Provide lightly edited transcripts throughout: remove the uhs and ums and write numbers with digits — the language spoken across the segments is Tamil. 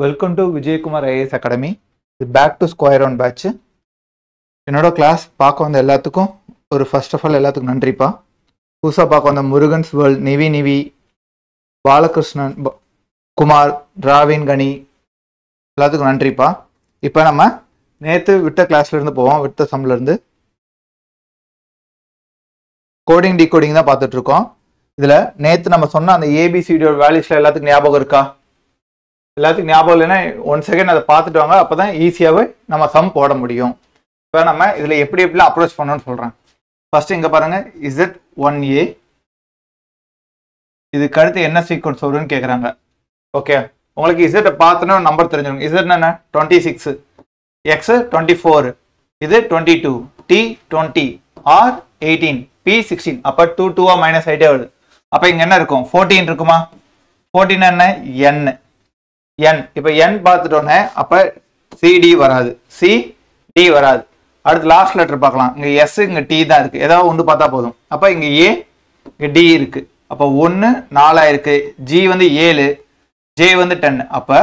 Welcome to Vijay Kumar IAS Academy. Back to Square One batch. என்னோட கிளாஸ் பார்க்க வந்த எல்லாத்துக்கும் ஒரு ஃபர்ஸ்ட் ஆஃப் ஆல் எல்லாத்துக்கும் நன்றிப்பா. புதுசாக பார்க்க வந்த முருகன்ஸ் வேர்ல்ட், நிவி, பாலகிருஷ்ணன், குமார், டிராவின், கனி எல்லாத்துக்கும் நன்றிப்பா. இப்போ நம்ம நேற்று விட்ட கிளாஸ்லேருந்து போவோம். விட்ட சம்லேருந்து கோடிங் டிகோடிங் தான் பார்த்துட்ருக்கோம். இதில் நேற்று நம்ம சொன்ன அந்த ஏபிசிடியோட வேல்யூஸில் எல்லாத்துக்கும் ஞாபகம் இருக்கா? எல்லாத்துக்கும் ஞாபகம் இல்லைன்னா 1 செகண்ட் அதை பார்த்துட்டு வாங்க. அப்போ தான் ஈஸியாகவே நம்ம சம் போட முடியும். இப்போ நம்ம இதில் எப்படிலாம் அப்ரோச் பண்ணணும்னு சொல்கிறேன். ஃபர்ஸ்ட் இங்கே பாருங்கள், Z1A. இதுக்கு அடுத்து என்ன சீக்வன்ஸ் வரும்னு கேட்குறாங்க. ஓகே, உங்களுக்கு இசட்டை பார்த்தோன்னா நம்பர் தெரிஞ்சிடும். இசட் என்ன? 26, X 24, இது 22, T 20, R 18, P 16. அப்போ 2 2 மைனஸ் ஆகிட்டே வருது. அப்போ இங்கே என்ன இருக்கும்? 14 இருக்குமா? 14 என்ன? N. இப்போ N பார்த்துட்டோன்னே அப்போ CD வராது, CD வராது. அடுத்து லாஸ்ட் லெட்டர் பார்க்கலாம். இங்கே S, இங்கே T தான் இருக்குது. ஏதாவது ஒன்று பார்த்தா போதும். அப்போ இங்கே A, இங்கே D இருக்குது. அப்போ 1 4 இருக்கு. G வந்து 7, J வந்து 10. அப்போ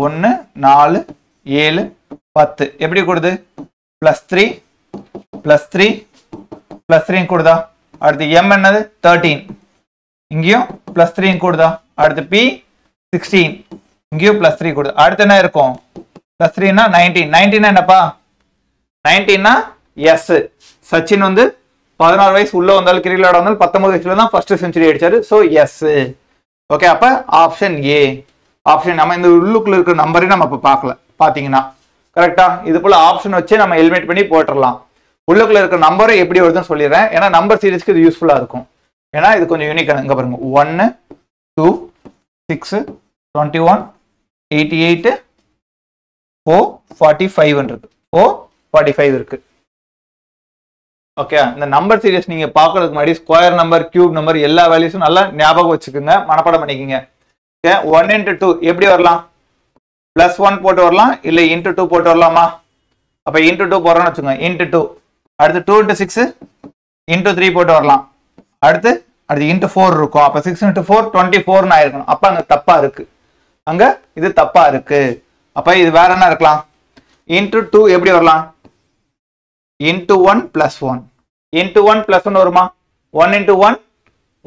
1 4 7 10 எப்படி கொடுது? +3 +3 +3 கொடுதா? அடுத்து M என்னது? 13, இங்கேயும் +3 கொடுதா? அடுத்து P 16, இங்கேயும் +3 கொடுது. அடுத்து என்ன இருக்கும்? +3னா 19. 19 என்னப்பா? 19னா S. சச்சின் வந்து 16 வயசு உள்ள வந்தாலும் கிரிக்கெட் விளையாட வந்தாலும் 19 வயசுல தான் ஃபர்ஸ்ட் செஞ்சுரி அடிச்சாரு. So S. ஓகே, அப்போ ஆப்ஷன் ஏ. ஆப்ஷன் நம்ம இந்த உள்ளுக்குள்ள இருக்கிற நம்பரையும் நம்ம இப்போ பார்க்கல. பார்த்தீங்கன்னா கரெக்டா? இது போல ஆப்ஷன் வச்சு நம்ம எலிமினேட் பண்ணி போட்டுடலாம். உள்ளுக்குள்ள இருக்கிற நம்பரை எப்படி வருதுன்னு சொல்லிடுறேன். ஏன்னா நம்பர் சீரிஸ்க்கு இது யூஸ்ஃபுல்லாக இருக்கும். ஏன்னா இது கொஞ்சம் யூனிக்கான. இங்கே பாருங்க, 1 2 6 21 88 445 இருக்கு. 445 இருக்கு. ஓகே, இந்த நம்பர் சீரிஸ் நீங்க பார்க்கறதுக்கு முன்னாடி ஸ்கொயர் நம்பர், கியூப் நம்பர் எல்லா வேல்யூஸும் நல்லா ஞாபகம் வச்சுக்கோங்க, மனப்பாடம் பண்ணிக்கோங்க. ஓகே, 1 × 2 எப்படி வரலாம்? +1 போட்டு வரலாம், இல்லை × 2 போட்டு வரலாமா? அப்போ × 2 போடுறோம்னு வச்சுக்கோங்க. × 2 அடுத்து 2 × 6 × 3 போட்டு வரலாம். அடுத்து × 4 இருக்கும். அப்போ 6 × 4 24 ஆயிருக்கணும். அப்போ அங்கே தப்பா இருக்கு. அங்க இது தப்பா இருக்கு. அப்ப இது வேற என்ன இருக்கலாம்? × 2 எப்படி வரலாம்? × 1 + 1. × 1 + 1 வருமா? 1 × 1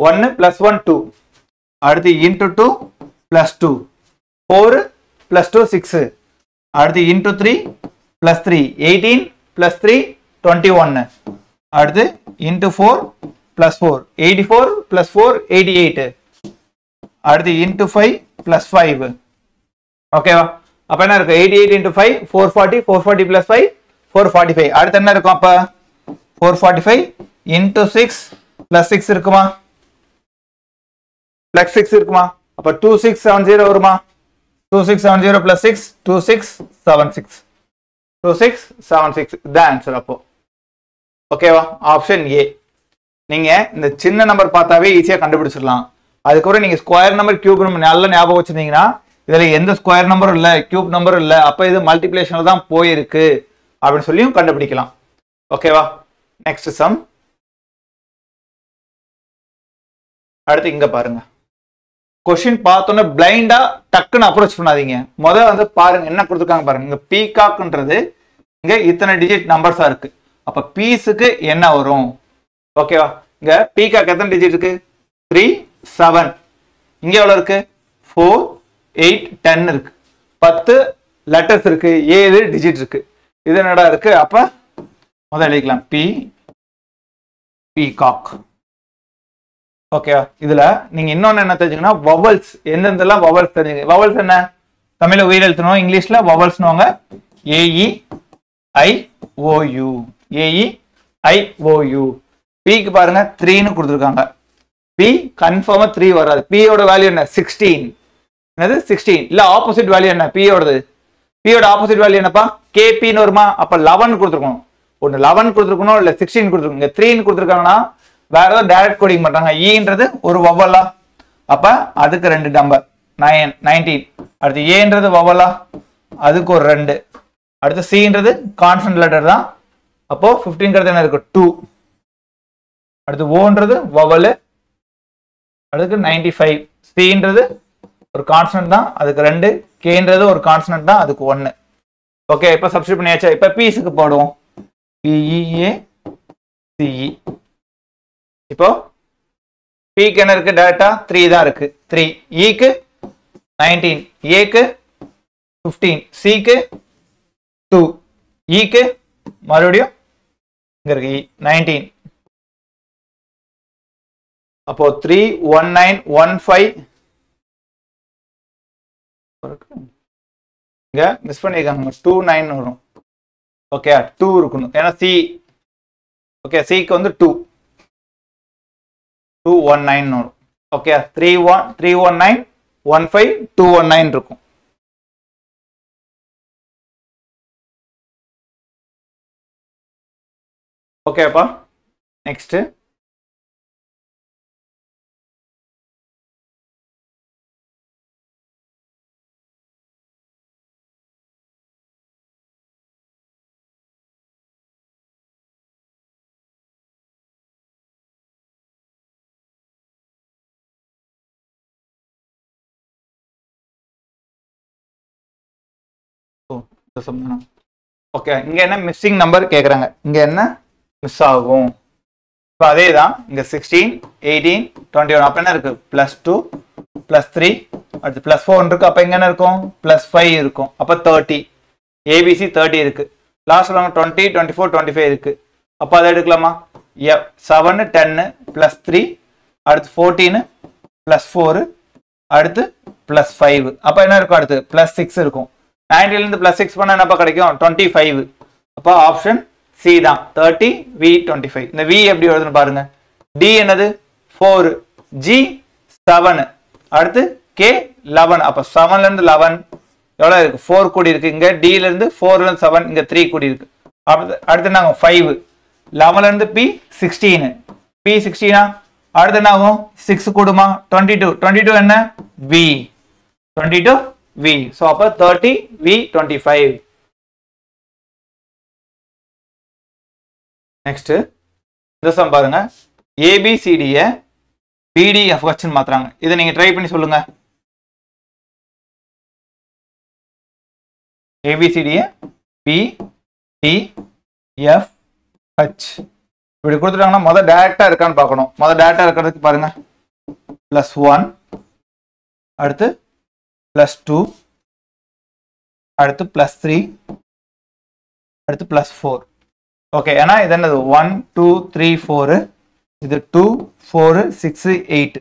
1 + 1 2. அடுத்து × 2 + 2 4 + 2 6. அடுத்து × 3 + 3 18 + 3 21. அடுத்து × 4 + 4 84 + 4 88. அடுத்து × 5 + 5. ஓகேவா? அப்ப என்ன இருக்கு? 88 × 5 440, 440 + 5 445. அடுத்து என்ன இருக்கும்? அப்ப 445 × 6 + 6 இருக்குமா? +6 இருக்குமா? அப்ப 2670 வருமா? 2670 + 6 2676. 2676 இதான் ஆன்சர். அப்போ ஓகேவா? Option A. நீங்க இந்த சின்ன நம்பர் பார்த்தாவே ஈஸியா கண்டுபிடிச்சிடலாம். அதுக்கப்புறம் நீங்க ஸ்கொயர் நம்பர், கியூப் நம்பர் நல்லா ஞாபகம் வச்சிருந்தீங்கன்னா இதுல எந்த ஸ்கொயர் நம்பரும் இல்லை, கியூப் நம்பரும் இல்லை, அப்ப இது மல்டிப்ளிகேஷன்ல தான் போயிருக்கு அப்படின்னு சொல்லியும் கண்டுபிடிக்கலாம். ஓகேவா? Next sum. அடுத்து இங்க பாருங்க. கொஸ்டின் பார்த்தோன்னே பிளைண்டா டக்குன்னு அப்ரோச் பண்ணாதீங்க. முதல்ல வந்து பாருங்க என்ன கொடுத்துருக்காங்க பாருங்க. இங்க பீகாக்ன்றது இங்க இத்தனை டிஜிட் நம்பர்ஸா இருக்கு. அப்ப பீஸுக்கு என்ன வரும்? ஓகேவா? இங்க பீகாக் எத்தனை டிஜிட் இருக்கு? 3 7. இங்க எவ்வளவு இருக்கு? 4 8 10 இருக்கு. 10 லெட்டர்ஸ் இருக்கு, 7 டிஜிட் இருக்கு. இது என்னடா இருக்கு? அப்ப முதல்ல எழுதிக்கலாம் பீகாக். ஓகேவா? இதுல நீங்க இன்னொன்னு என்ன தெரிஞ்சுக்கன்னா, வவல்ஸ் எந்தெந்தெல்லாம் வவல்ஸ் தெரிஞ்சுங்க. வவல்ஸ் என்ன? தமிழ்ல உயிர் எழுத்தணும், இங்கிலீஷ்ல வவல்ஸ்னுவாங்க. AEIOU. AEIOU. பீக்கு பாருங்க 3ன்னு கொடுத்துருக்காங்க. பி கன்ஃபார்மா 3 வராது. பியோட வேல்யூ என்ன? 16. என்னது? 16. இல்ல ஆப்போசிட் வேல்யூ என்ன? பியோடது. பியோட ஆப்போசிட் வேல்யூ என்னப்பா? கேபின்னு வருமா? அப்ப 11 கொடுத்துருக்கணும். ஒன்னு 11 கொடுத்துருக்கணும், இல்ல 16 கொடுத்துருக்கணும். இங்க 3ன்னு கொடுத்துருக்காங்கன்னா வேற ஏதாவது டைரக்ட் கோடிங் பண்றாங்க. ஈன்றது ஒரு வவலா, அப்ப அதுக்கு 2 நம்பர் 9 19. அடுத்து ஏன்றது வவலா, அதுக்கு ஒரு 2. அடுத்து சின்றது கான்ஸ்டன்ட் லெட்டர் தான். அப்போ 15ங்கிறது என்ன இருக்கு? 2. அடுத்து ஓன்றது வவல், அதுக்கு 95. சின்றது ஒரு கான்ஸ்டன்ட் தான், அதுக்கு 2. கேன்றது ஒரு கான்ஸ்டன்ட் தான், அதுக்கு 1. ஓகே, இப்போ சப்ஸ்டிட்யூட் பண்ணியாச்சா? இப்போ பீஸுக்கு போடுவோம். PEA CE. இப்போ Pக்கு என்ன இருக்கு? டேட்டா 3 தான் இருக்கு. 3. Eக்கு 19, Aக்கு 15, Cக்கு 2, Eக்கு மறுபடியும் இங்க இருக்கு 19. அப்போ 31915 இங்க மிஸ் பண்ணிருக்காங்க, 29 வரும். ஓகே, 2 இருக்கணும் ஏன்னா C. ஓகே, Cக்கு வந்து 219 வரும். ஓகே, 31915 இருக்கும். ஓகேப்பா, நெக்ஸ்ட் ஓகே, இங்க என்ன மிஸ்ஸிங் நம்பர் கேக்குறாங்க, இங்க என்ன மிஸ் ஆகும்? இப்போ அதே தான், இங்க 16 18 21. அப்ப என்ன இருக்கு? +2 +3 அடுத்து +4 இருக்கு. அப்ப இங்க என்ன இருக்கும்? +5 இருக்கும். அப்ப 30. ABC 30 இருக்கு. லாஸ்ட்ல 20 24 25 இருக்கு. அப்ப அதை எடுக்கலாமா? 7 10 +3 அடுத்து 14 +4 அடுத்து +5. அப்ப என்ன இருக்கும்? அடுத்து +6 இருக்கும். 90 இருந்து +6 பண்ணா என்னப்பா கிடைக்கும்? 25. அப்ப ஆப்ஷன் C தான், 30 V 25. இந்த V எப்படி எழுதுன்னு பாருங்க. D என்னது? 4, G 7 அடுத்து K 11. அப்ப 7ல இருந்து 11 எவ்வளவு இருக்கு? 4 கூடி இருக்கு. இங்க D ல இருந்து 4ல இருந்து 7 இங்க 3 கூடி இருக்கு. அடுத்து நாங்க 5 11ல இருந்து P 16 P 16 அடுத்து என்ன ஆகும்? 6 கூடுமா? 22 22 என்ன? V 22 V. சோ அப்ப 30 V 25. நெக்ஸ்ட் இந்த சம் பாருங்க. ABCD BDFH ன்னு மாத்துறாங்க. இதை நீங்க ட்ரை பண்ணி சொல்லுங்க. ABCD BDFH இப்படி கொடுத்துட்டாங்கன்னா முதல் டைரக்டா இருக்கான்னு பார்க்கணும். முதல் டைரக்டா இருக்கிறதுக்கு பாருங்க. +1 அடுத்து +2 அடுத்து +3 அடுத்து +4. ஓகே, ஏன்னா இது என்னது? 1 2 3 4 இது 2 4 6 8.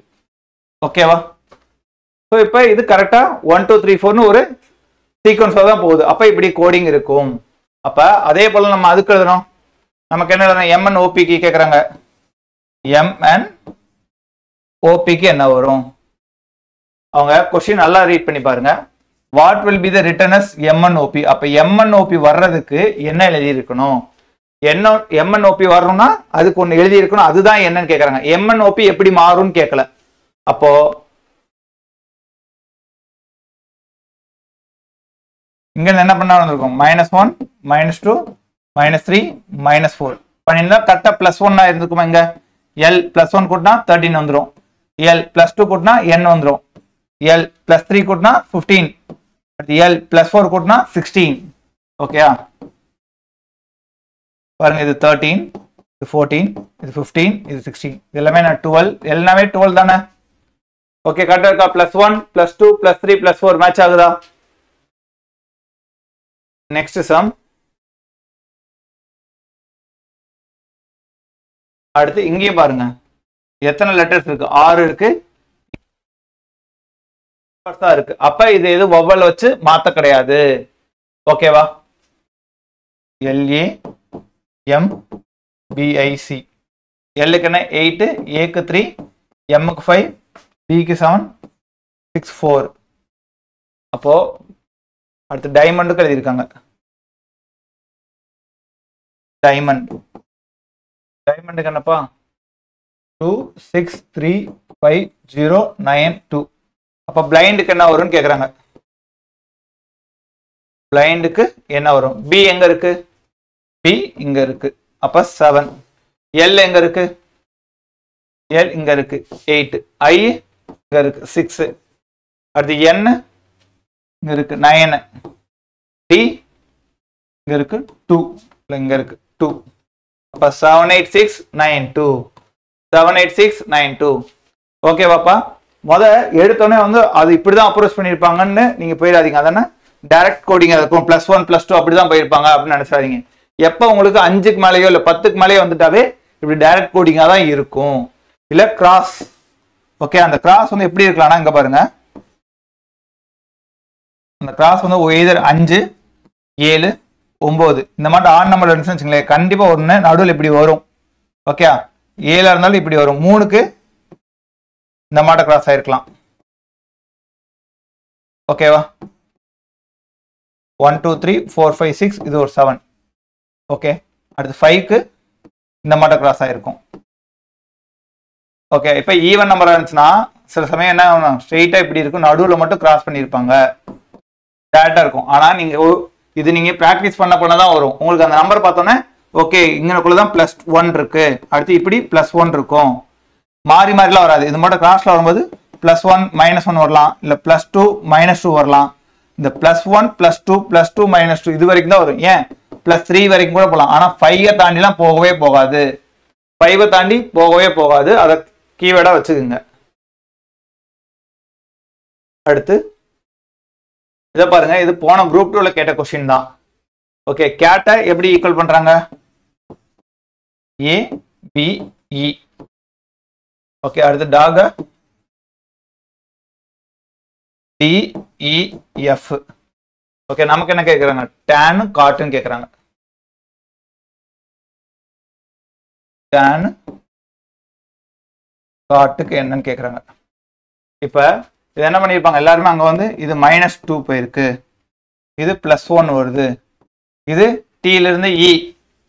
ஓகேவா? ஸோ இப்போ இது கரெக்டா 1 2 3 4ன்னு ஒரு சீக்வன்ஸாக தான் போகுது. அப்போ இப்படி கோடிங் இருக்கும். அப்போ அதே போல நம்ம அதுக்கு எழுதணும். நமக்கு என்ன எழுதணும்? MNOPக்கு கேட்குறாங்க. MNOPக்கு என்ன வரும்? அவங்க கொஸ்டின் நல்லா ரீட் பண்ணி பாருங்க. What will be the written as MNOP? அப்ப MNOP வர்றதுக்கு என்ன எழுதி இருக்கணும்? MNOP வரணும்னா அதுக்கு ஒண்ணு எழுதி இருக்கணும். அதுதான் என்னன்னு கேக்குறாங்க. MNOP எப்படி மாறும்னு கேட்கல. அப்போ இங்க என்ன பண்ணா வந்திருக்கும்? -1 -2 -3 -4 பண்ணிருந்தா கரெக்டா +1 இருந்திருக்குமா? இங்க L +1 கூட்டினா 13 வந்துடும். L +2 கூட்டினா N வந்துடும். L +3 கூட்டினா 15. அடுத்து L +4 கூட்டினா 16. ஓகேயா? பாருங்க, இது 13 இது 14 இது 15 இது 16. இது எல்லாமே நான் 12 எல்லாமே 12 தானே? ஓகே, கரெக்டா இருக்கா? +1 +2 +3 +4 மேட்ச் ஆகுதா? Next sum. அடுத்து இங்கேயும் பாருங்க, எத்தனை லெட்டர்ஸ் இருக்கு? 6 இருக்கு இருக்கு. அப்ப இது எது வவ்வல் வச்சு மாத்த கிடையாது. ஓகேவா? LAMBIC. Lக்கு என்ன? 8 Aக்கு 3 Mக்கு 5 Bக்கு 7 6 4. அப்போ அடுத்து டைமண்டுக்கு எழுதியிருக்காங்க. டைமண்டுக்கு என்னப்பா? 2 6 3 5 0 9 2. அப்ப பிளைண்டுக்கு என்ன வரும்னு கேக்குறாங்க. பிளைண்டுக்கு என்ன வரும்? B எங்க இருக்கு? B இங்க இருக்கு. அப்ப 7. L எங்க இருக்கு? L இங்க இருக்கு 8. I இங்க இருக்கு 6. அடுத்து N இங்க இருக்கு 9 டி இங்க இருக்கு 2 இல்ல இங்க இருக்கு 2 அப்ப 78692 78692 ஓகே பாப்பா முத எடுத்தோடனே வந்து அது இப்படிதான் அப்ரோச் பண்ணிருப்பாங்கன்னு நீங்க போயிடாதீங்க அதானே டைரக்ட் கோடிங் இருக்கும் +1 +2 அப்படிதான் போயிருப்பாங்க அப்படின்னு நினைச்சாதீங்க எப்ப உங்களுக்கு 5க்கு மேலேயோ இல்ல 10க்கு மேலேயோ வந்துட்டாவே இப்படி டைரக்ட் கோடிங்கா தான் இருக்கும் இல்ல கிராஸ் ஓகே அந்த கிராஸ் வந்து எப்படி இருக்கலாம்னா இங்க பாருங்க அந்த கிராஸ் வந்து either 5 7 9 இந்த மாதிரி ஆட் நம்பர் இருந்துச்சுன்னு வச்சுங்களேன் கண்டிப்பா ஒண்ணு நடுவில் இப்படி வரும் ஓகே 7 இருந்தாலும் இப்படி வரும் 3க்கு இந்த மாதிரி கிராஸ் ஆயிருக்கலாம் ஓகேவா 1 2 3 4 5 6 இது ஒரு 7 ஓகே அடுத்து 5க்கு இந்த மாதிரி கிராஸ் ஆயிருக்கும் ஓகே இப்போ ஈவன் நம்பரா இருந்துச்சுன்னா சில சமயம் என்ன ஆகும் ஸ்ட்ரெயிட்டா இப்படி இருக்கும் நடுவில் மட்டும் கிராஸ் பண்ணியிருப்பாங்க டேரக்டா இருக்கும் ஆனா நீங்க இது நீங்க பிராக்டிஸ் பண்ண தான் வரும் உங்களுக்கு அந்த நம்பர் பார்த்தோன்னே ஓகே இங்கனக்குள்ளதான் +1 இருக்கு அடுத்து இப்படி +1 இருக்கும் மாறி மாறிலாம் வராது இது மட்டும் கிராஸ்ல வரும்போது +1 -1 வரலாம் இல்ல +2 -2 வரலாம் இந்த +1 +2 +2 -2 இது வரைக்கும் தான் வரும் ஏன் +3 வரைக்கும் கூட போகலாம் ஆனா 5 தாண்டிலாம் போகவே போகாது 5 தாண்டி போகவே போகாது அதை கீவேர்டா வச்சுக்கோங்க அடுத்து இதை பாருங்க இது போன குரூப் 2ல கேட்ட கொஸ்டின் தான் ஓகே கேட்ட எப்படி ஈக்குவல் பண்றாங்க A B E ஓகே அடுத்து டாக D E F ஓகே நமக்கு என்ன கேக்குறாங்க tan cot கேக்குறாங்க tan cot க்கு என்னன்னு கேக்குறாங்க இப்ப இது என்ன பண்ணிருப்பாங்க எல்லாரும் அங்க வந்து இது -2 போயிருக்கு இது +1 வருது இது t ல இருந்து e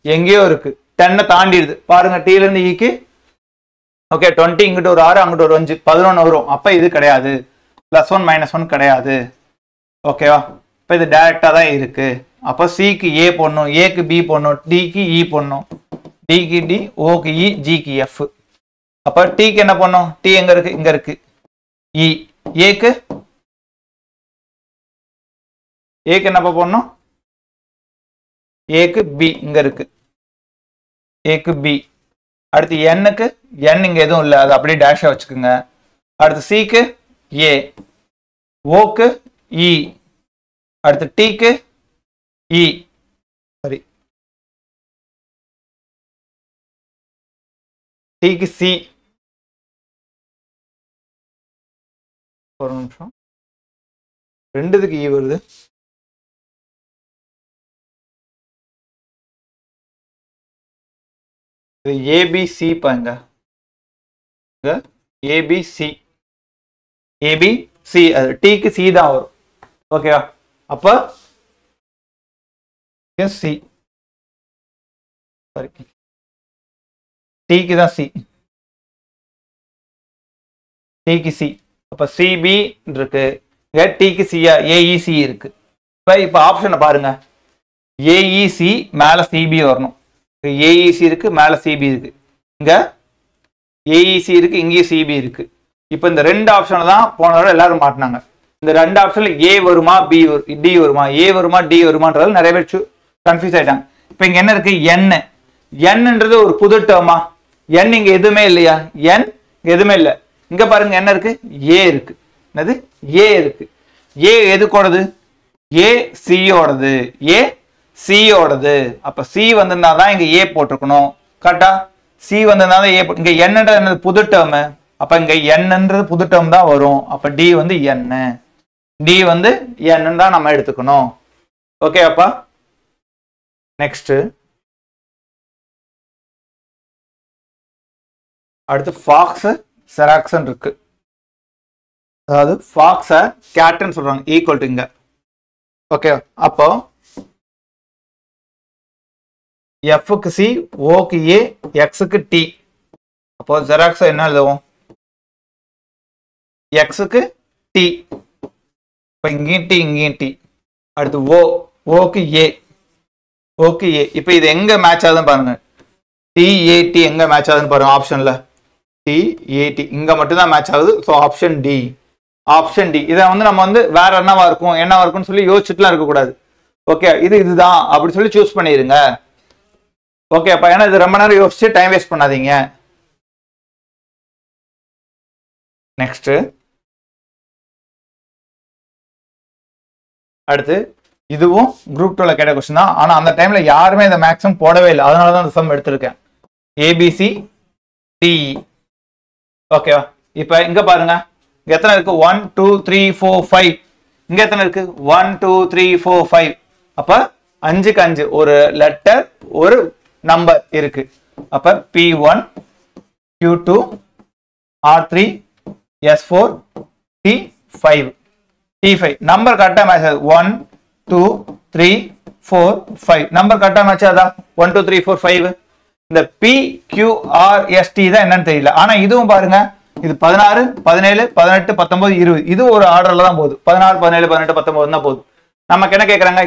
எங்கேயோ இருக்கு 10 தாண்டிடுது பாருங்க t ல இருந்து e க்கு ஓகே 20 இங்கிட்ட ஒரு 6 அங்கிட்ட ஒரு 5 11 வரும் அப்ப இது கிடையாது +1 -1 கிடையாது ஓகேவா இப்ப இது டைரக்டா தான் இருக்கு அப்ப c க்கு a போடணும் a க்கு b போடணும் d க்கு e போடணும் d க்கு d o க்கு e g க்கு f அப்ப t க்கு என்ன பண்ணணும் t எங்க இருக்கு இங்க இருக்கு e a க்கு என்ன போடணும் a க்கு b இங்க இருக்கு a க்கு b அடுத்து n க்கு n இங்க எதுவும் இல்ல அது அப்படியே டேஷா வச்சுக்கோங்க அடுத்து c க்கு a o க்கு e அடுத்து t க்கு e சரி t க்கு c ஒரு நிமிஷம் ரெண்டுதுக்கு e வருது இது ABC பாருங்க ABC அது t க்கு c தான் வரும் ஓகேவா அப்ப c சாரி t க்கு தான் c t க்கு c அப்ப CB இருக்கு t க்கு c AEC இருக்கு இப்ப ஆப்ஷனை பாருங்க AEC மேல CB வரணும் AEC இருக்கு மேல CB இருக்கு இங்க AEC இருக்கு இங்க CB இருக்கு இப்ப இந்த ரெண்டு ஆப்ஷனை தான் போன தடவை எல்லாரும் மாட்டினாங்க இந்த ரெண்டு ஆப்ஷன்ல A வருமா D வருமா A வருமா D வருமான்றது நிறைய பேர் கன்ஃபியூஸ் ஆயிட்டாங்க இப்ப இங்க என்ன இருக்கு Nன்றது ஒரு புது டேர்மா N இங்க எதுவுமே இல்லையா N எதுவுமே இல்ல இங்க பாருங்க என்ன இருக்கு A இருக்கு என்னது A இருக்கு A எதுக்கோடது A C ஓடது A C ஓடது அப்ப C வந்திருந்தா தான் இங்க A போட்டிருக்கணும் கரெக்டா C வந்திருந்தா தான் A இங்க Nன்றது என்னது புது டேர்ம் அப்ப இங்க Nன்றது புது டேர்ம் தான் வரும் அப்ப D வந்து N D வந்து N தான் நம்ம எடுத்துக்கணும் ஓகே அப்பா நெக்ஸ்ட் அடுத்து ஃபாக்ஸ் செராக்ஸ்ன்னு இருக்கு அதாவது ஃபாக்ஸ கேட்னு சொல்றாங்க ஈக்குவல் டு இங்க ஓகே அப்போ F க்கு C O க்கு A X க்கு T அப்போ ஜெராக்ஸ் என்ன எழுதுவோம் X க்கு T இப்போ இங்கேயும் T இங்கேயும் T அடுத்து O க்கு A O க்கு A இப்போ இது எங்க மேட்ச் ஆகுதுன்னு பாருங்க TAT எங்க மேட்ச் ஆகுதுன்னு பாருங்க ஆப்ஷன்ல TAT இங்க மட்டும் தான் மேட்ச் ஆகுது so option D option D. இதை வந்து நம்ம வந்து வேற என்னவா இருக்கும்னு சொல்லி யோசிச்சுட்டுலாம் இருக்கக்கூடாது. ஓகே, இதுதான் அப்படி சொல்லி சூஸ் பண்ணிடுங்க. ஓகே அப்ப ஏன்னா இது ரொம்ப நேரம் யோசிச்சு டைம் வேஸ்ட் பண்ணாதீங்க. நெக்ஸ்ட் அடுத்து இதுவும் குரூப் 2ல கேட்ட கொஸ்டின் தான். ஆனா அந்த டைம்ல யாருமே இந்த மேக்ஸிமம் போடவே இல்லை, அதனாலதான் இந்த சம் எடுத்திருக்கேன். ABC DE. ஓகேவா? இப்ப இங்க பாருங்க, இங்க எத்தனை இருக்கு? 1 2 3 4 5. இங்க எத்தனை இருக்கு? 1 2 3 4 5. அப்ப 5க்கு 5 ஒரு லெட்டர் ஒரு நம்பர் இருக்கு. அப்ப P1 Q2 R3 S4 T5. T5 number கரெக்டா மேட்ச் ஆகுது. 1 2 3 4 5 நம்பர் கரெக்டா மேட்ச் ஆகுதா? 1 2 3 4 5. இந்த PQRST தான் என்னன்னு தெரியல. ஆனா இதுவும் பாருங்க, இது 16 17 18 19 20. இது ஒரு ஆர்டர்ல தான் போகுது. 14 17 18 19 தான் போகுது. நமக்கு என்ன கேக்குறாங்க?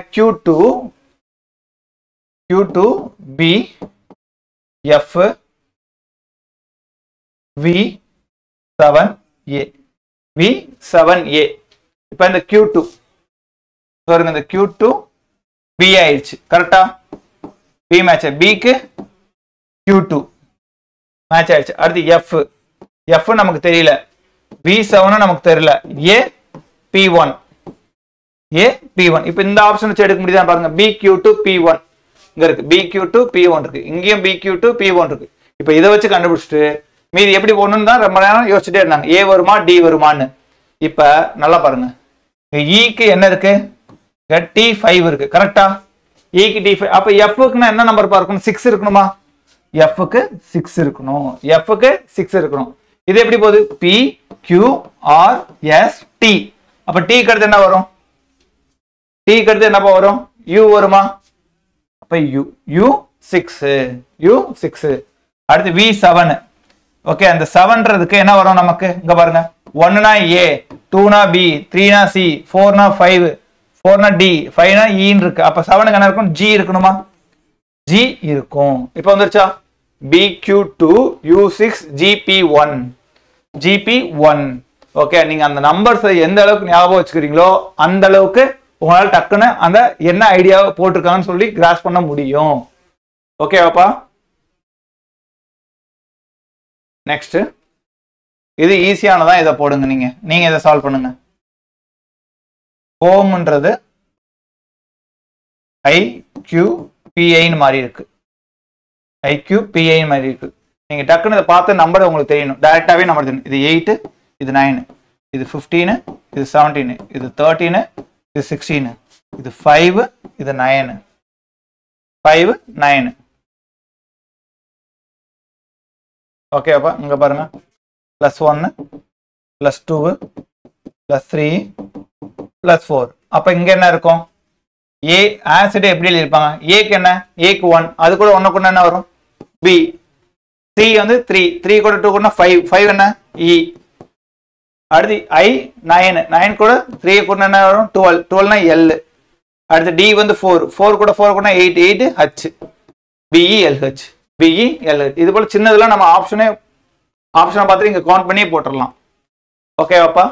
Q2 B F V7A V7A. இப்ப இந்த Q2 பாருங்க, இந்த Q2 B ஆயிடுச்சு. கரெக்டா? B match. B க்கு Q2 மேட்ச் ஆயிடுச்சு. அடுத்து F நமக்கு தெரியல, V7 நமக்கு தெரியல, A P1 இப்ப இந்த ஆப்ஷன் வச்சு எடுக்க முடியுதா பாருங்க. BQ2 P1 இங்க இருக்கு, BQ2 P1 இருக்கு, இங்கேயும் BQ2 P1 இருக்கு. இப்ப இதை வச்சு கண்டுபிடிச்சிட்டு மீதி எப்படி போடணும்னு தான் ரொம்ப நேரம் யோசிச்சுட்டே இருந்தாங்க. A வருமா D வருமான்னு. இப்ப நல்லா பாருங்க, க்கு என்ன இருக்கு? T5 இருக்கு. கரெக்டா? க்கு T5. அப்ப Fக்குன்னா என்ன நம்பர் பார்க்கணும்? 6 இருக்கணுமா? Fக்கு 6 இருக்கணும். Fக்கு 6 இருக்கணும். இது எப்படி போகுது? P Q R S T. அப்ப T க்கு அடுத்து என்ன வரும்? T க்கு அடுத்து என்னப்பா வரும்? U வருமா? அப்ப U6. அடுத்து V7. ஓகே, அந்த 7ன்றதுக்கு என்ன வரும் நமக்கு? இங்க பாருங்க, 1னா A, 2னா B, 3னா C, 4னா 5, 4னா D, 5னா E இருக்கு. அப்ப 7க்கு என்ன இருக்கும்? G இருக்கணுமா? G இருக்கும். இப்ப வந்துருச்சா? BQ2 U6 GP1. ஓகே, நீங்க அந்த நம்பர்ஸ் எந்த அளவுக்கு ஞாபகம் வச்சுக்கிறீங்களோ அந்த அளவுக்கு உங்களால டக்குன்னு அந்த என்ன ஐடியா போட்டிருக்காங்கன்னு சொல்லி கிராஸ் பண்ண முடியும். ஓகேவாப்பா? நெக்ஸ்ட் இது ஈஸியானதான். இதை போடுங்க. நீங்க இதை சால்வ் பண்ணுங்க. ஹோம்ன்றது IQPI மாறி இருக்கு. IQPI மாதிரி இருக்கு. நீங்க டக்குன்னு இதை பார்த்து நம்பர் உங்களுக்கு தெரியணும். டைரக்டாவே நம்பர் தெரியணும். இது 8, இது 9, இது 15, இது 17, இது 13, இது 16, இது 5, இது 9, 5 9. ஓகேப்பா? இங்க பாருங்க, +1 +2 +3 +4. அப்ப இங்க என்ன இருக்கும்? A ஆசிட் எப்படி எழுதிருப்பாங்க? ஏக்கு என்ன? ஏக்கு 1, அது கூட 1 கூட என்ன வரும்? B. 3 வந்து 3 கூட 2 கூட 5 என்ன? E. அடுத்து I 9 கூட 3 கூட என்ன வரும்? 12னா L. அடுத்து D வந்து 4 கூட 4 கூட 8 H. BELH. இது போல சின்னதெல்லாம் நம்ம ஆப்ஷனை பார்த்து இங்க கவுண்ட் பண்ணி போட்டுடலாம். ஓகேவாப்பா?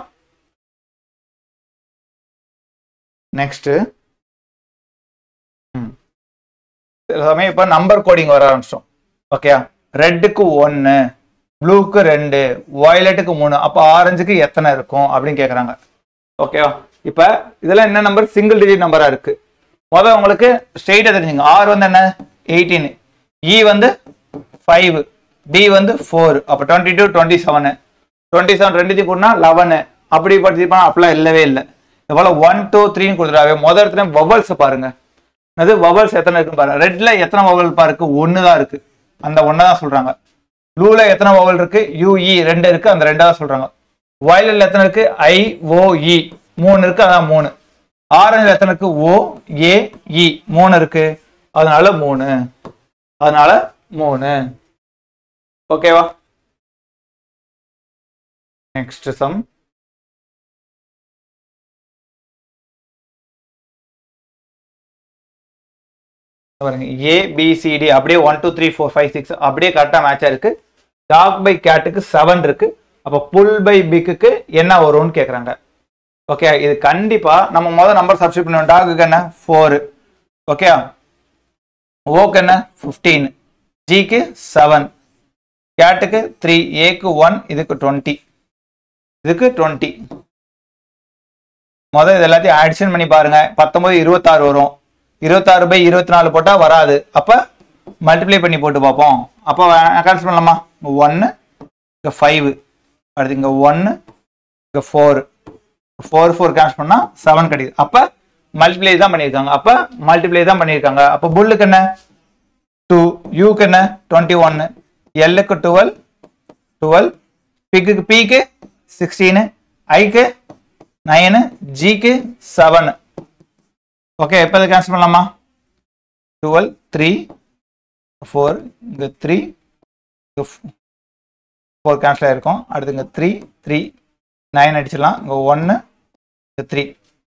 நெக்ஸ்ட் இப்ப நம்பர் கோடிங் வர ஆரம்பிச்சோம். ஓகே, ரெட்டுக்கு 1, ப்ளூக்கு 2, வயலட்டுக்கு 3. அப்ப ஆரஞ்சுக்கு எத்தனை இருக்கும் அப்படின்னு கேக்குறாங்க. ஓகேவா? இப்ப இதெல்லாம் என்ன நம்பர்? சிங்கிள் டிஜிட் நம்பரா இருக்கு. முதல்ல உங்களுக்கு ஸ்ட்ரெயிட்டா தெரிஞ்சுங்க. R வந்து என்ன? 18, E வந்து 5, D வந்து 4. அப்ப 22 27 ரெண்டுத்தையும் கூட்டினா 11. அப்படி படிச்சுப்பா அப்பெல்லாம் இல்லவே இல்லை. இது போல 1 2 3 கொடுத்துட்டாவே முதல் இடத்துல வவல்ஸ் பாருங்க. அது வவல்ஸ் எத்தனை இருக்குன்னு பாருங்க. ரெட்ல எத்தனை வவல் இருக்கு? 1 தான் இருக்கு. அந்த 1 தான் சொல்றாங்க. ப்ளூல எத்தனை வவல் இருக்கு? UE 2 இருக்கு. அந்த 2 தான் சொல்றாங்க. வயலட்ல எத்தனை இருக்கு? IOE 3 இருக்கு. அதான் 3. ஆரஞ்சுல எத்தனை இருக்கு? OAE 3 இருக்கு. அதனால 3. ஓகேவா? Next sum. ABCD அப்படியே 1 2 3 4 5 6 அப்படியே கரெக்டா மேட்சா இருக்கு. டாக் பை கேட்டுக்கு 7 இருக்கு. அப்போ புல் பை பிக்கு என்ன வரும்னு கேட்குறாங்க. ஓகே, இது கண்டிப்பா நம்ம முதல் நம்பர் சப்ஸ்டிட் பண்ணுவோம். டாகுக்கு என்ன 4, ஓகே, ஓக்கு என்ன 15, ஜிக்கு 7, கேட்டுக்கு 3, ஏக்கு 1, இதுக்கு 20, இதுக்கு 20. முதல் இது எல்லாத்தையும் ஆடிஷன் பண்ணி பாருங்க. 19 26 வரும். 26 பை 24 போட்டா வராது. அப்ப மல்டிப்ளை பண்ணி போட்டு பார்ப்போம். அப்போ கேன்சல் பண்ணலாமா? 1 இங்க 5, அடுத்து இங்க 1 இங்க 4, 4 கேன்சல் பண்ணா 7 கிடைக்குது. அப்ப மல்டிப்ளை தான் பண்ணியிருக்காங்க. அப்ப புல்லுக்கு என்ன 2, யூக்கு என்ன 21, எல்லுக்கு 12, பிக்கு 16, ஐக்கு 9, ஜிக்கு 7. ஓகே, இப்போ இதை கேன்சல் பண்ணலாமா? 12, 3, 4, இங்க 3, 4 கேன்சல் ஆயிருக்கும். அடுத்து இங்க 3, 3, 9 அடிச்சிடலாம். இங்க 1, 3,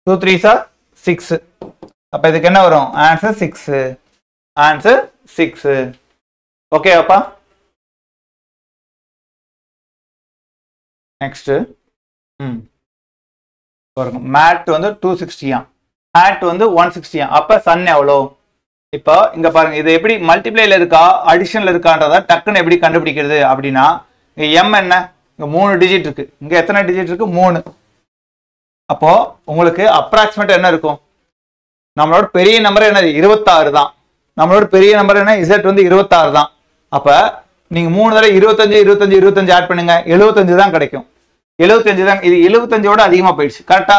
2 3s are 6. அப்ப இதுக்கு என்ன வரும்? ஆன்சர் 6. ஆன்சர் 6. ஓகே அப்பா. நெக்ஸ்ட் மேட் வந்து 260, மேட் வந்து 160. அப்ப சன் எவ்வளோ? இப்போ இங்க பாருங்க, இது எப்படி மல்டிப்ளைல இருக்கா அடிஷன்ல இருக்கான்றத டக்குன்னு எப்படி கண்டுபிடிக்கிறது அப்படின்னா, இங்க எம் என்ன, இங்க 3 டிஜிட் இருக்கு. இங்க எத்தனை டிஜிட் இருக்கு? 3. அப்போ உங்களுக்கு அப்ராக்சிமேட் என்ன இருக்கும்? நம்மளோட பெரிய நம்பர் என்னது? 26 தான். நம்மளோட பெரிய நம்பர் என்ன? Z வந்து 26 தான். அப்ப நீங்க 3 தடவை 25 ஆட் பண்ணுங்க, 75 தான் கிடைக்கும். 75 தான். இது 75ஓட அதிகமா போயிடுச்சு. கரெக்டா?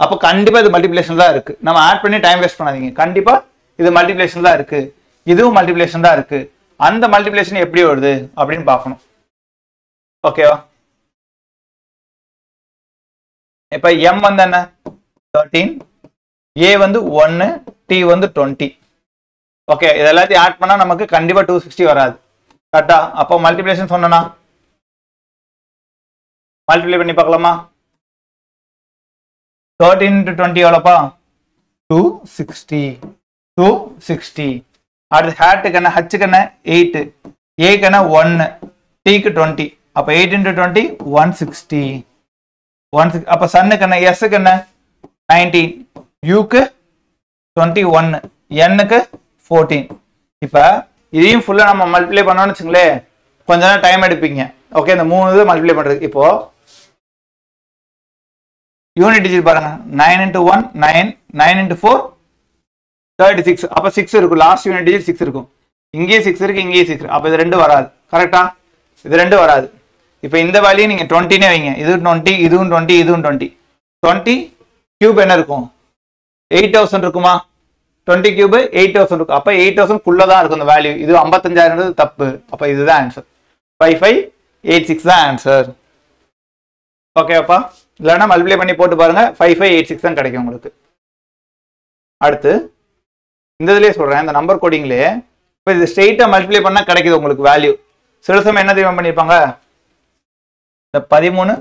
அப்போ கண்டிப்பா இது மல்டிப்ளிகேஷன் தான் இருக்கு. நம்ம ஆட் பண்ணி டைம் வேஸ்ட் பண்ணாதீங்க. கண்டிப்பா இது மல்டிப்ளிகேஷன் தான் இருக்கு, இதுவும் மல்டிப்ளிகேஷன் தான் இருக்கு. அந்த மல்டிப்ளிகேஷன் எப்படி வருது அப்படின்னு பார்க்கணும். ஓகேவா? இப்ப m வந்து என்ன? 13, a வந்து 1, t வந்து 20. ஓகே, இது எல்லாத்தையும் ஆட் பண்ணா நமக்கு கண்டிப்பா 260 வராது. கரெக்டா? அப்போ மல்டிப்ளிகேஷன் சொன்னா மல்டிப்ளை பண்ணி பார்க்கலாமா? 13 into 20 எவ்வளோப்பா? 260. அடுத்து ஹேட்டுக்கு என்ன? ஹச்சுக்கு என்ன? 8, ஏக்கு என்ன? 1, டீக்கு 20. அப்போ 8 into 20 160. அப்போ சன்னுக்கு என்ன? எஸ்ஸுக்கு என்ன? 19, யூக்கு 21, என்னுக்கு 14. இப்போ இதையும் ஃபுல்லா நம்ம மல்டிப்ளை பண்ணோம்னு வச்சுங்களேன், கொஞ்ச நேரம் டைம் எடுப்பீங்க. ஓகே, இந்த 3 இது மல்டிப்ளை பண்றது. இப்போ யூனிட் டிஜிட் பாருங்க, 9 into 1 9, 9 into 4 36. அப்ப 6 இருக்கும். லாஸ்ட் யூனிட் டிஜிட் 6 இருக்கும். இங்கேயே 6 இருக்கு, இங்கேயே 6 இருக்கு. அப்ப இது ரெண்டு வராது. கரெக்டா? இது ரெண்டு வராது. இப்போ இந்த வேல்யூ நீங்க 20னே வைங்க. இது 20, இதுவும் 20, இதுவும் 20. 20 கியூப் என்ன இருக்கும்? 8000 இருக்குமா? 20 கியூப் 8000 இருக்கும். அப்ப 8000 குள்ள தான் இருக்கும் இந்த வேல்யூ. இது 55000 தப்பு. அப்ப இதுதான் ஆன்சர். 5586 தான் ஆன்சர். ஓகேப்பா? இல்லைன்னா மல்டிப்ளை பண்ணி போட்டு பாருங்க, 5586 தான் கிடைக்கும் உங்களுக்கு. அடுத்து இந்த இதுலயே சொல்றேன், இந்த நம்பர் கோடிங்லயே இப்போ இது ஸ்ட்ரெயிட்டா மல்டிப்ளை பண்ணா கிடைக்குது உங்களுக்கு வேல்யூ. சில சமயம் என்ன தெரியுமா பண்ணிருப்பாங்க? இந்த 13,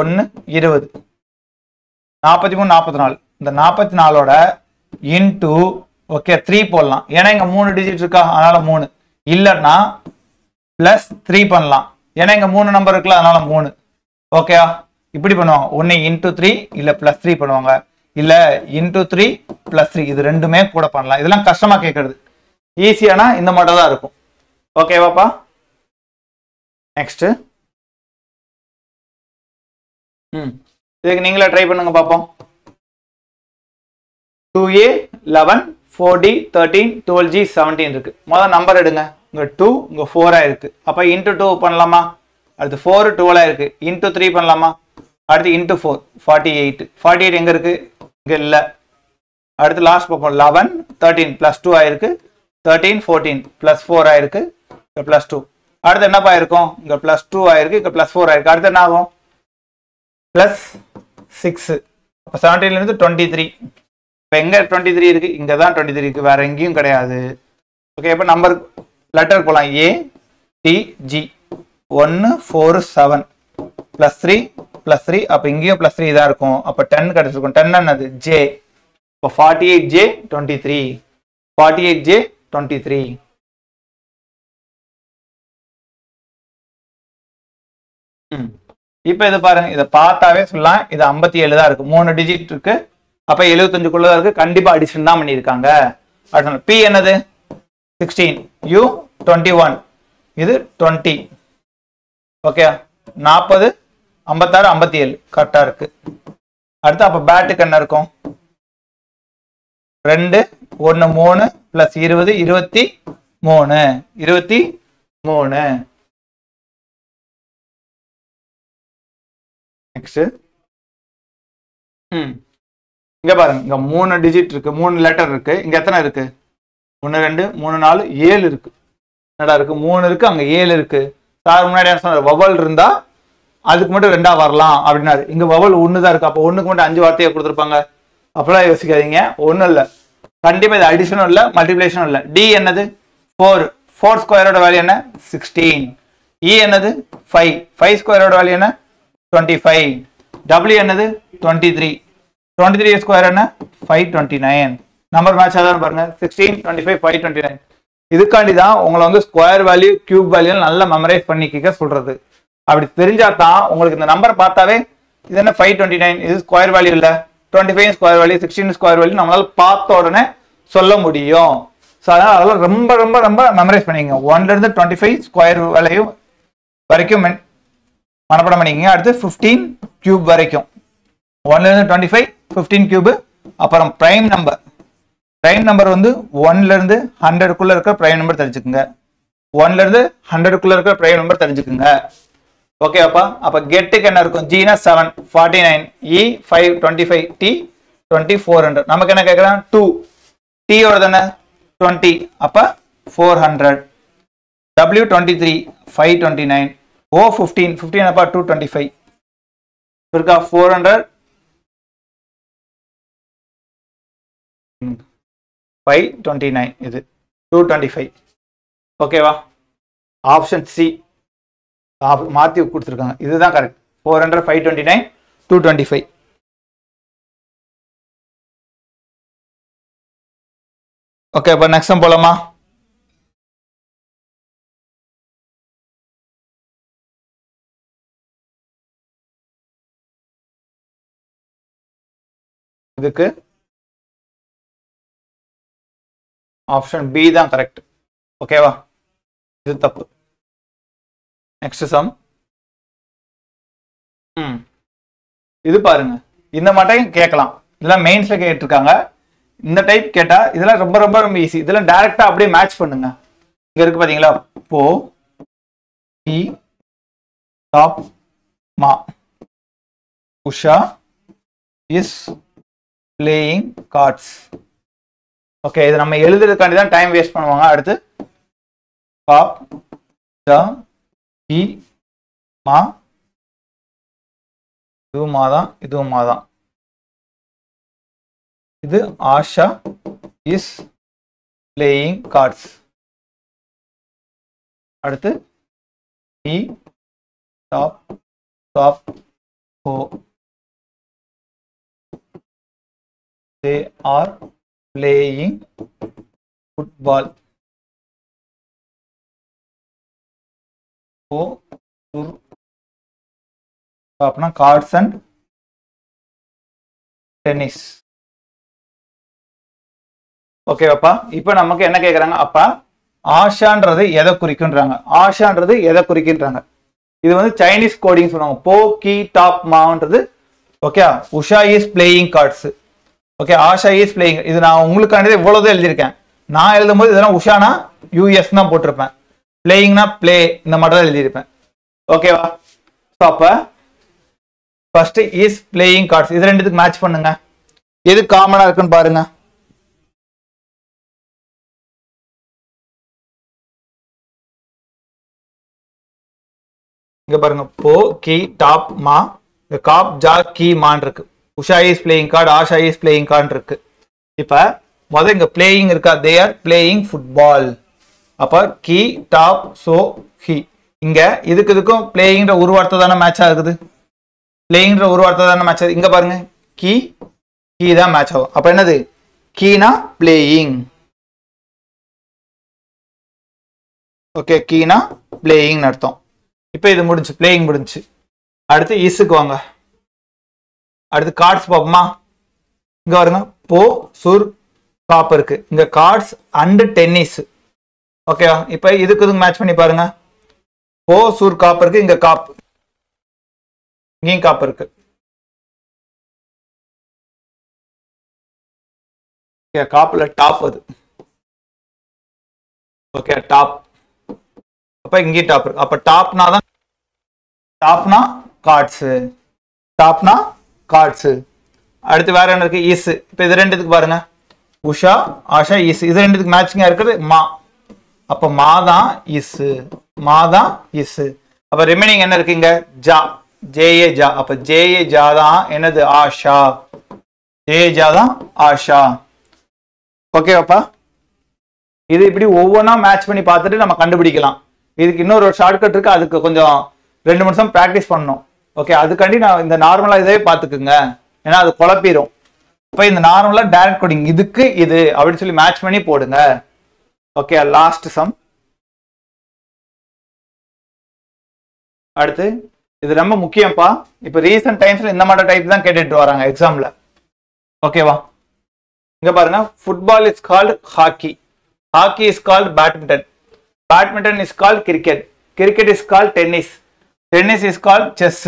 1, 20, 43, 44. இந்த 44ஓட இன்டூ ஓகே 3 போடலாம். ஏன்னா இங்க 3 டிஜிட் இருக்கா, அதனால 3. இல்லைன்னா பிளஸ் 3 பண்ணலாம். ஏன்னா இங்க 3 நம்பர் இருக்குல்ல, அதனால 3. ஓகேயா? இப்படி பண்ணுவாங்க. ஒன்னு இன்டூ 3 இல்ல பிளஸ் 3 பண்ணுவாங்க, இல்ல இன்டூ 3 பிளஸ் 3. இது ரெண்டுமே கூட பண்ணலாம். இதெல்லாம் கஷ்டமா கேட்கறது. ஈஸியானா இந்த மட்டும் தான் இருக்கும். ஓகேவாப்பா? நெக்ஸ்ட் இதுக்கு நீங்களே ட்ரை பண்ணுங்க பார்ப்போம். 2a 11, 4d 13, 12g 17 இருக்கு. முதல் நம்பர் எடுங்க. இங்க 2, இங்க 4 இருக்கு. அப்ப இன்டூ 2 பண்ணலாமா? அடுத்து 4 12 இருக்கு. இன்டூ 3 பண்ணலாமா? அடுத்து இன்டூ 4 48. 48 எங்க இருக்கு? இங்க இல்ல. அடுத்து லாஸ்ட் பார்ப்போம். 11, 13 பிளஸ் 2 ஆயிருக்கு. 13, 14 பிளஸ் 4 ஆயிருக்கு. பிளஸ் 2. அடுத்து என்னப்பா இருக்கும்? இங்க பிளஸ் 2 ஆயிருக்கு, இங்க பிளஸ் 4 ஆயிருக்கு. அடுத்து என்ன ஆகும்? பிளஸ் 6. அப்ப 17 இருந்து 23. இப்ப எங்க 23 இருக்கு? இங்க தான் 23 இருக்கு, வேற எங்கேயும் கிடையாது. ஓகே, இப்ப நம்பர் லெட்டர் போலாம். A T G 1 4 7 plus 3 plus 3. அப்ப இங்கேயும் பிளஸ் 3 தான் இருக்கும். அப்ப 10 கிடைச்சிருக்கும். 10 என்னது? J. இப்போ 48J 23. 48J 23. இப்போ இது பாருங்க, இதை பார்த்தாவே சொல்லலாம் இது 57 தான் இருக்கு, 3 டிஜிட் இருக்கு. அப்ப 75க்குள்ள தான் இருக்கு, கண்டிப்பா அடிஷன் தான் பண்ணியிருக்காங்க. பி என்னது 16, U 21, இது 20. ஓகே, 40, 56, 57 கரெக்டா இருக்கு. அடுத்து அப்ப பேட்டுக்கு என்ன இருக்கும்? 2, 1, 3 பிளஸ் 20, 23, 23. நெக்ஸ்ட் இங்க பாருங்க, இங்க 3 டிஜிட் இருக்கு, 3 லெட்டர் இருக்கு. இங்க எத்தனை இருக்கு? 1 2 3 4 7 இருக்கு. என்னடா இருக்கு? 3 இருக்கு, அங்க 7 இருக்கு. சார் முன்னாடி என்ன சொன்னாரு? வவல் இருந்தா அதுக்கு மட்டும் 2ஆ வரலாம் அப்படின்னாரு. இங்க வவல் 1 தான் இருக்கு, அப்ப 1க்கு மட்டும் 5 வார்த்தையை கொடுத்துருப்பாங்க. அப்பெல்லாம் யோசிக்காதீங்க, ஒன்றும் இல்லை. கண்டிப்பா இது அடிஷனும் இல்லை, மல்டிபிளேஷனும் இல்லை. டி என்னது 4, 4 ஸ்கொயரோட வேல்யூ என்ன 16. இ என்னது 5, 5 ஸ்கொயரோட வேல்யூ என்ன 25. டபிள்யூ என்னது 23, 23 ஸ்கொயர் என்ன 529. நம்பர் மேட்ச் ஆதான் பாருங்க, 16, 25, 529. இதுக்காண்டி தான் உங்களை வந்து ஸ்கொயர் வேல்யூ, கியூப் வேல்யூ நல்லா மெமரைஸ் பண்ணிக்க சொல்றது. அப்படி தெரிஞ்சா தான் உங்களுக்கு இந்த நம்பர் பார்த்தாவே இது என்ன 529, இது ஸ்கொயர் வேல்யூ இல்ல, 25 ஸ்கொயர் வேல்யூ, 16 ஸ்கொயர் வேல்யூ நம்மளால பார்த்த உடனே சொல்ல முடியும். ஸோ அதனால அதெல்லாம் ரொம்ப ரொம்ப ரொம்ப மெமரைஸ் பண்ணிக்கங்க. 1ல இருந்து 25 ஸ்கொயர் வேல்யூ வரைக்கும் மனப்படம் பண்ணிக்கங்க. அடுத்து 15 கியூப் வரைக்கும், 1ல இருந்து 25, 15 கியூப். அப்புறம் பிரைம் நம்பர், பிரைம் நம்பர் வந்து 1ல இருந்து 100க்குள்ள இருக்கிற பிரைம் நம்பர் தெரிஞ்சுக்குங்க. 1ல இருந்து 100க்குள்ள இருக்கிற பிரைம் நம்பர் தெரிஞ்சுக்குங்க. ஓகே அப்ப கெட்டுக்கு என்ன இருக்கும்? ஜீனா 7, 49, இ 5, 25, டி 2400. நமக்கு என்ன கேட்கலாம்? 2, டி ஓட தானே 20, அப்ப 400. டபிள்யூ 23, 529, ஓ 15, 15 அப்ப 225 இருக்கா? 400, 529, இது 225. ஓகேவா? ஆப்ஷன் சி மாத்தி கொடுத்துருக்காங்க, இதுதான் கரெக்ட். 400, 529, 225. ஓகே, அப்ப நெக்ஸ்ட் போலாமா? இதுக்கு ஆப்ஷன் பி தான் கரெக்ட். ஓகேவா? இது தப்பு. Next sum. இது பாருங்க, இந்த மாட்டையும் கேட்கலாம், இதெல்லாம் மெயின்ஸ்ல கேட்டிருக்காங்க. இந்த டைப் கேட்டா இதெல்லாம் ரொம்ப ரொம்ப ரொம்ப ஈஸி. இதெல்லாம் டைரக்டா அப்படியே மேட்ச் பண்ணுங்க. இங்க இருக்கு பாத்தீங்களா? போ டி டாப் மா Usha is playing cards. Okay, இது நம்ம எழுதுறதுக்காண்டி தான் டைம் வேஸ்ட் பண்ணுவாங்க. அடுத்து பாப் த இ மா, இதுவும் மாதான், இதுவும் மாதான். இது ஆஷா இஸ் பிளேயிங் கார்ட்ஸ். அடுத்து இ டாப் டாப் ஹோ, they are playing football. ஓ अपना cards and tennis. ஓகே அப்பா, இப்போ நமக்கு என்ன கேக்குறாங்க? அப்பா ஆஷான்றது எதை குறிக்கின்றாங்க? ஆஷான்றது எதை குறிக்கின்றாங்க? இது வந்து சைனீஸ் கோடிங் சொல்லுவாங்க. போ கி டாப் மான்றது. Okay, Usha is playing cards. Okay, Asha is playing. இது நான் உங்களுக்கானது இவ்வளவுதான் எழுதியிருக்கேன். நான் எழுதும் போது இதெல்லாம் உஷானா யூஎஸ் தான் போட்டிருப்பேன், பிளேயிங்னா பிளே இந்த மாதிரி தான் எழுதியிருப்பேன். ஓகேவா? ஸோ அப்ப ஃபர்ஸ்ட் இஸ் பிளேயிங் கார்ட்ஸ், இது ரெண்டுத்துக்கு மேட்ச் பண்ணுங்க. எது காமனா இருக்குன்னு பாருங்க. இங்க பாருங்க, போ கி டாப் மா, காப் ஜா கி மான் இருக்கு. Usha is playing card, Asha is playing card இருக்கு. இப்ப முதல்ல இங்க பிளேயிங் இருக்கா? They are playing football. அப்ப கி டாப் சோ ஹி. இங்க இதுக்கும் பிளேயிங்ற ஒரு வார்த்தை தானே மேட்ச் ஆகுது. பிளேயிங்ற ஒரு வார்த்தை தானே மேட்ச் ஆகுது. இங்க பாருங்க, கி கி தான் மேட்ச் ஆகும். அப்ப என்னது? கீனா பிளேயிங். ஓகே, கீனா பிளேயிங் அர்த்தம். இப்போ இது முடிஞ்சு, பிளேயிங் முடிஞ்சு. அடுத்து இஸ்க்கு வாங்க. அடுத்து கார்ட்ஸ் பார்ப்போமா? இங்க பாருங்க, போ சுர் காப் இருக்கு. இங்க கார்ட்ஸ் அண்ட் டென்னிஸ். ஓகேவா? இப்போ இதுக்கு மேட்ச் பண்ணி பாருங்க. போ சுர் காப் இருக்கு, இங்க காப், இங்கேயும் காப் இருக்கு. காப்ல டாப் அது. Okay, top. அப்ப இங்கேயும் டாப் இருக்கு. அப்ப டாப்னா தான், டாப்னா கார்ட்ஸ், டாப்னா கார்ட்ஸ். அடுத்து வேற என்ன இருக்கு? இஸ். இப்ப இது ரெண்டுத்துக்கு பாருங்க, உஷா ஆஷா இஸ். இது ரெண்டுத்துக்கு மேட்சிங்கா இருக்குது மா. அப்ப மா தான் இஸ், மா தான் இஸ். அப்ப ரிமைனிங் என்ன இருக்குங்க? ஜா, ஜேஏ ஜா. அப்ப ஜேஏ ஜா தான் என்னது? ஆஷா. ஜேஏ ஜா தான் ஆஷா. ஓகேவாப்பா? இது இப்படி ஒவ்வொன்றா மேட்ச் பண்ணி பார்த்துட்டு நம்ம கண்டுபிடிக்கலாம். இதுக்கு இன்னொரு ஷார்ட்கட் இருக்கு, அதுக்கு கொஞ்சம் 2 நிமிஷம் ப்ராக்டிஸ் பண்ணணும். ஓகே, அதுக்காண்டி நான் இந்த நார்மலா இதே பார்த்துக்குங்க, ஏன்னா அது குழப்பிடும். இப்போ இந்த நார்மலா டைரக்ட் கோடிங் இதுக்கு இது அப்படின்னு சொல்லி மேட்ச் பண்ணி போடுங்க. Okay, last some. அடுத்து இது ரொம்ப முக்கியம்ப்பா. இப்போ ரீசன்ட் டைம்ஸ்ல இந்த மாதிரி டைப் தான் கேட்டுட்டு வராங்க எக்ஸாம்ல. ஓகேவா? இங்க பாருங்க, football is called hockey, hockey is called badminton, badminton is called cricket, cricket is called tennis, tennis is called chess.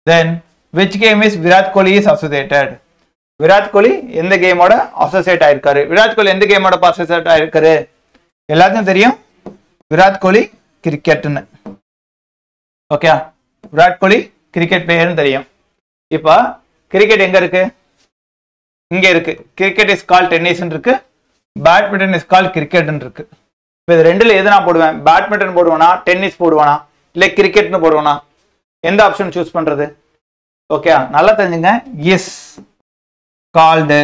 Then which game is Virat Kohli is associated? Virat Kohli எந்த கேமோட அசோசியேட் ஆயிருக்காரு? விராட் கோலி எந்த கேமோட அசோசியேட் ஆயிருக்காரு? எல்லாத்துக்கும் தெரியும், விராட் கோலி கிரிக்கெட்னு. ஓகே, விராட் கோலி கிரிக்கெட் பிளேயர்னு தெரியும். இப்போ கிரிக்கெட் எங்க இருக்கு? இங்க இருக்கு. கிரிக்கெட் இஸ் கால்ட் டென்னிஸ் இருக்கு, பேட்மிண்டன் இஸ் கால்ட் கிரிக்கெட்னு இருக்கு. இப்போ இது ரெண்டுல எது நான் போடுவேன்? பேட்மிண்டன் போடுவேனா, டென்னிஸ் போடுவேனா, இல்லை கிரிக்கெட்னு போடுவோம்னா எந்த ஆப்ஷன் சூஸ் பண்றது? ஓகே, நல்லா தெரிஞ்சுங்க. Is called,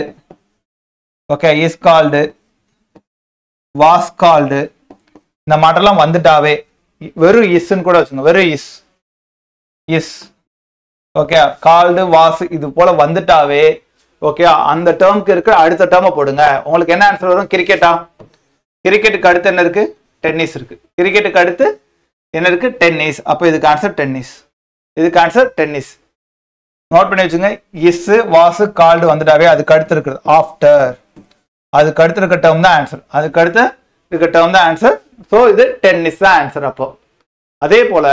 okay, is called, was called, இந்த மாட்டெல்லாம் வந்துட்டாவே வெறும் இஸ்ன்னு கூட வச்சுங்க, வெறும் is, is. Okay, called was இது போல வந்துட்டாவே ஓகே, அந்த டேர்முக்கு இருக்கிற அடுத்த டேர்மை போடுங்க. உங்களுக்கு என்ன ஆன்சர் வரும்? கிரிக்கெட்டா? கிரிக்கெட்டுக்கு அடுத்து என்ன இருக்கு? டென்னிஸ் இருக்கு. கிரிக்கெட்டுக்கு அடுத்து என்ன இருக்கு? டென்னிஸ். அப்போ இதுக்கு ஆன்சர் டென்னிஸ், இதுக்கு ஆன்சர் டென்னிஸ். நோட் பண்ணி வச்சுங்க. இஸ் வாஸ் கால்டு வந்துட்டாவே அதுக்கு அடுத்து இருக்கிறது ஆஃப்டர், அதுக்கு அடுத்து இருக்க டேர்ம் தான் ஆன்சர், அதுக்கு அடுத்து இருக்க டேர்ம் தான் ஆன்சர். ஸோ இது டென்னிஸ் தான் ஆன்சர். அப்போ அதே போல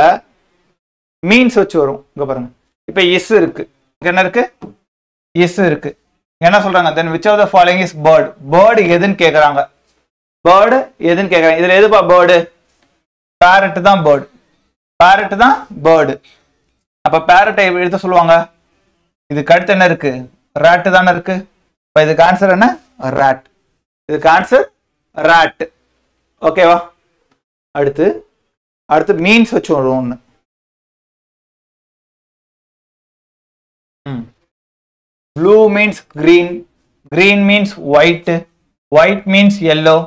மீன்ஸ் வச்சு வரும். இங்க பாருங்க, இப்போ இஸ் இருக்கு, இங்க என்ன இருக்கு? இஸ் இருக்கு. என்ன சொல்றாங்க? Then which of the following is bird? Bird எதுன்னு கேட்கறாங்க. பேர்டு எதுன்னு கேட்கறாங்க. இதுல எதுப்பா பேர்டு? பேரட் தான் பேர்டு, பேரட் தான் பேர்டு. அப்ப பேரட்டை எடுத்து சொல்லுவாங்க. இதுக்கு அடுத்து என்ன இருக்கு? ராட் தானே இருக்கு. இப்ப இதுக்கு ஆன்சர் என்ன? ராட். இதுக்கு ஆன்சர் ராட். ஓகேவா? அடுத்து அடுத்து மீன்ஸ் வச்சு வரும் ஒண்ணு. Blue means green, green means white, white means yellow,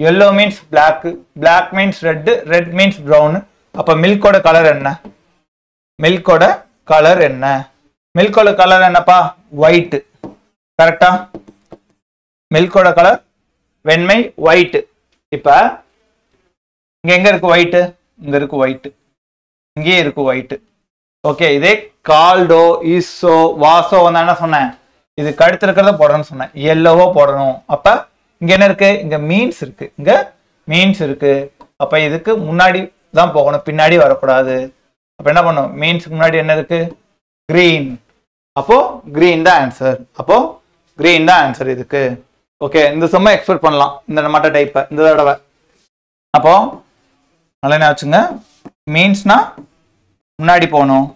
yellow means black, black means red, red means brown. அப்ப மில்கோட கலர் என்ன? மில்கோட கலர் என்ன? மில்கோட கலர் என்னப்பா? ஒயிட். கரெக்டா? மில்கோட கலர் வெண்மை, ஒயிட். இப்ப இங்க எங்க இருக்கு ஒயிட்? இங்க இருக்கு ஒயிட், இங்கே இருக்கு ஒயிட். ஓகே, இதே கால்டோ ஈஸோ வாசோ வந்து என்ன சொன்னேன்? இதுக்கு அடுத்து இருக்கிறத போடணும்னு சொன்னேன், எல்லோவோ போடணும். அப்ப இங்க என்ன இருக்கு? இங்க மீன்ஸ் இருக்கு, இங்க மீன்ஸ் இருக்கு. அப்ப இதுக்கு முன்னாடி தான் போகணும், பின்னாடி வரக்கூடாது. அப்ப என்ன பண்ணும்? மீன்ஸ்க்கு முன்னாடி என்ன இருக்கு? கிரீன். அப்போ கிரீன் தான் ஆன்சர். அப்போ கிரீன் தான் ஆன்சர் இதுக்கு. ஓகே, இந்த செம்ம எக்ஸ்பெக்ட் பண்ணலாம் இந்த மட்ட டைப்பை இந்த தடவை. அப்போ நல்லா என்ன வச்சுங்க, மீன்ஸ்னா முன்னாடி போகணும்,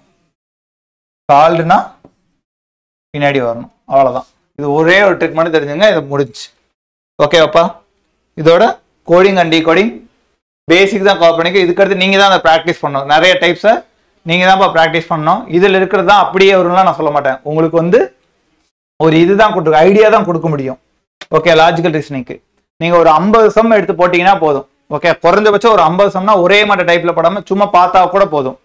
கால்டுனா பின்னாடி வரணும். அவ்வளோதான். இது ஒரே ஒரு ட்ரிக் மட்டும் தெரிஞ்சுங்க, இது முடிஞ்சு. ஓகேவாப்பா? இதோட கோடிங் அண்ட் டீகோடிங் பேசிக் தான் கவர் பண்ணிக்க. இதுக்கடுத்து நீங்கள் தான் அதை ப்ராக்டிஸ் பண்ணணும். நிறைய டைப்ஸை நீங்கள் தான்ப்பா ப்ராக்டிஸ் பண்ணணும். இதில் இருக்கிறது தான் அப்படியே வரும்லாம் நான் சொல்ல மாட்டேன். உங்களுக்கு வந்து ஒரு இதுதான் கொடுக்க, ஐடியா தான் கொடுக்க முடியும். ஓகே, லாஜிக்கல் ரீசனிங்க்கு நீங்கள் ஒரு 50 சம் எடுத்து போட்டிங்கன்னா போதும். ஓகே, குறைஞ்சபட்சம் ஒரு 50 சம்னா ஒரே மாதிரி டைப்பில் போடாமல் சும்மா பார்த்தா கூட போதும்.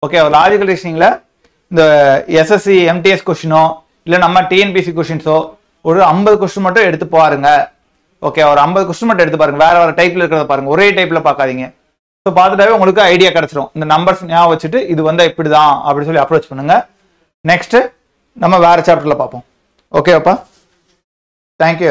ஓகே, லாஜிக்கல் ரீசனிங்கில் இந்த எஸ்எஸ்சி எம்டிஎஸ் கொஸ்டினோ இல்லை நம்ம டிஎன்பிசி கொஸ்டின்ஸோ ஒரு 50 கொஸ்டின் மட்டும் எடுத்து பாருங்க. ஓகே, ஒரு 50 கொஸ்டின் மட்டும் எடுத்து பாருங்க. வேற வேற டைப்ல இருக்கிறத பாருங்க, ஒரே டைப்ல பார்க்காதீங்க. ஸோ பார்த்துட்டாவே உங்களுக்கு ஐடியா கிடைச்சிரும். இந்த நம்பர்ஸ் ஞாபகம் வச்சுட்டு இது வந்து இப்படிதான் அப்படின்னு சொல்லி அப்ரோச் பண்ணுங்க. நெக்ஸ்ட் நம்ம வேற சாப்டர்ல பார்ப்போம். ஓகேப்பா, தேங்க்யூ.